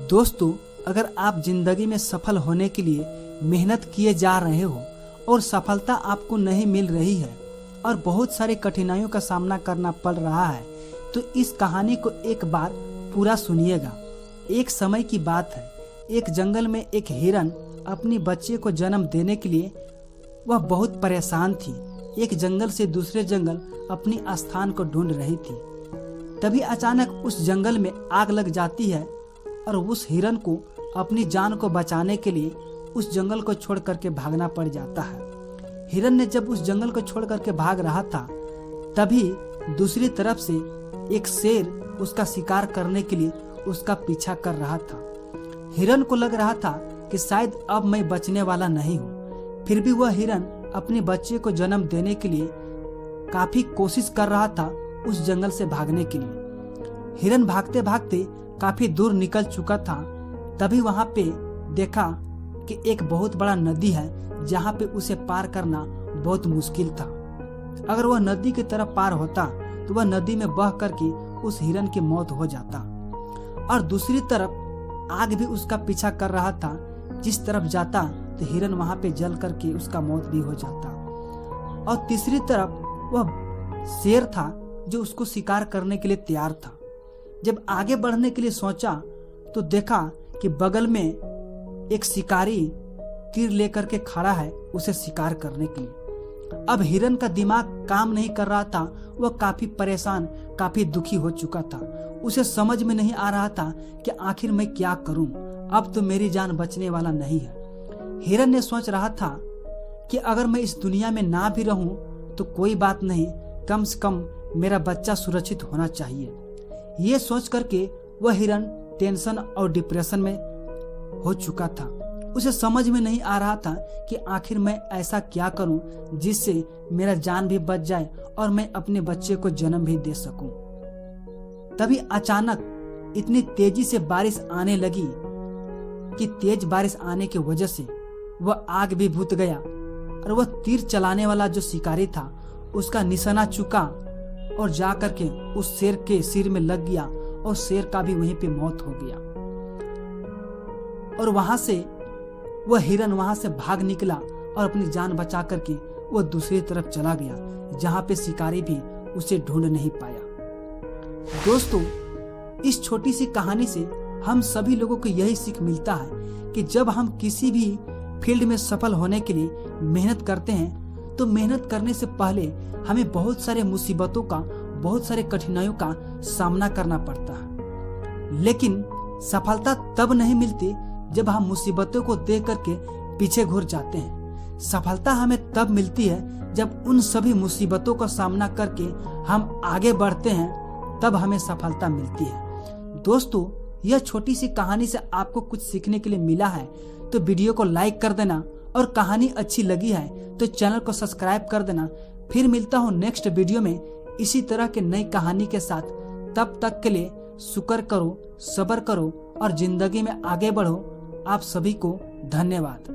दोस्तों, अगर आप जिंदगी में सफल होने के लिए मेहनत किए जा रहे हो और सफलता आपको नहीं मिल रही है और बहुत सारी कठिनाइयों का सामना करना पड़ रहा है, तो इस कहानी को एक बार पूरा सुनिएगा। एक समय की बात है, एक जंगल में एक हिरन अपनी बच्चे को जन्म देने के लिए वह बहुत परेशान थी। एक जंगल से दूसरे जंगल अपनी स्थान को ढूंढ रही थी। तभी अचानक उस जंगल में आग लग जाती है और उस हिरन को अपनी जान को बचाने के लिए उस जंगल को छोड़ करके भागना पड़ जाता है। हिरन ने जब उस जंगल को छोड़ करके भाग रहा था, तभी दूसरी तरफ से एक शेर उसका शिकार करने के लिए उसका पीछा कर रहा था। हिरन को लग रहा था कि शायद अब मैं बचने वाला नहीं हूँ। फिर भी वह हिरन अपने बच्चे को जन्म देने के लिए काफी कोशिश कर रहा था उस जंगल से भागने के लिए। हिरन भागते भागते काफी दूर निकल चुका था। तभी वहां पे देखा कि एक बहुत बड़ा नदी है जहां पे उसे पार करना बहुत मुश्किल था। अगर वह नदी की तरफ पार होता तो वह नदी में बह करके उस हिरन की मौत हो जाता। और दूसरी तरफ आग भी उसका पीछा कर रहा था। जिस तरफ जाता तो हिरन वहां पे जल करके उसका मौत भी हो जाता। और तीसरी तरफ वह शेर था जो उसको शिकार करने के लिए तैयार था। जब आगे बढ़ने के लिए सोचा तो देखा कि बगल में एक शिकारी तीर लेकर के खड़ा है उसे शिकार करने के लिए। अब हिरन का दिमाग काम नहीं कर रहा था। वह काफी परेशान, काफी दुखी हो चुका था। उसे समझ में नहीं आ रहा था कि आखिर मैं क्या करूं। अब तो मेरी जान बचने वाला नहीं है। हिरन ने सोच रहा था कि अगर मैं इस दुनिया में ना भी रहूं तो कोई बात नहीं, कम से कम मेरा बच्चा सुरक्षित होना चाहिए। ये सोच करके वह हिरन टेंशन और डिप्रेशन में हो चुका था। उसे समझ में नहीं आ रहा था कि आखिर मैं ऐसा क्या करूं जिससे मेरा जान भी बच जाए और मैं अपने बच्चे को जन्म भी दे सकूं। तभी अचानक इतनी तेजी से बारिश आने लगी कि तेज बारिश आने की वजह से वह आग भी भूत गया और वह तीर चलाने वाला जो शिकारी था उसका निशाना चुका और जाकर के उस शेर के सिर में लग गया और शेर का भी वहीं पे मौत हो गया। और वहां से वह हिरन वहां से भाग निकला और अपनी जान बचा करके वह दूसरी तरफ चला गया जहां पे शिकारी भी उसे ढूंढ नहीं पाया। दोस्तों, इस छोटी सी कहानी से हम सभी लोगों को यही सीख मिलता है कि जब हम किसी भी फील्ड में सफल होने के लिए मेहनत करते हैं तो मेहनत करने से पहले हमें बहुत सारे मुसीबतों का, बहुत सारे कठिनाइयों का सामना करना पड़ता है। लेकिन सफलता तब नहीं मिलती जब हम मुसीबतों को देख करके पीछे घुर जाते हैं। सफलता हमें तब मिलती है जब उन सभी मुसीबतों का सामना करके हम आगे बढ़ते हैं, तब हमें सफलता मिलती है। दोस्तों, यह छोटी सी कहानी से आपको कुछ सीखने के लिए मिला है तो वीडियो को लाइक कर देना और कहानी अच्छी लगी है तो चैनल को सब्सक्राइब कर देना। फिर मिलता हूँ नेक्स्ट वीडियो में इसी तरह के नई कहानी के साथ। तब तक के लिए शुक्र करो, सब्र करो और जिंदगी में आगे बढ़ो। आप सभी को धन्यवाद।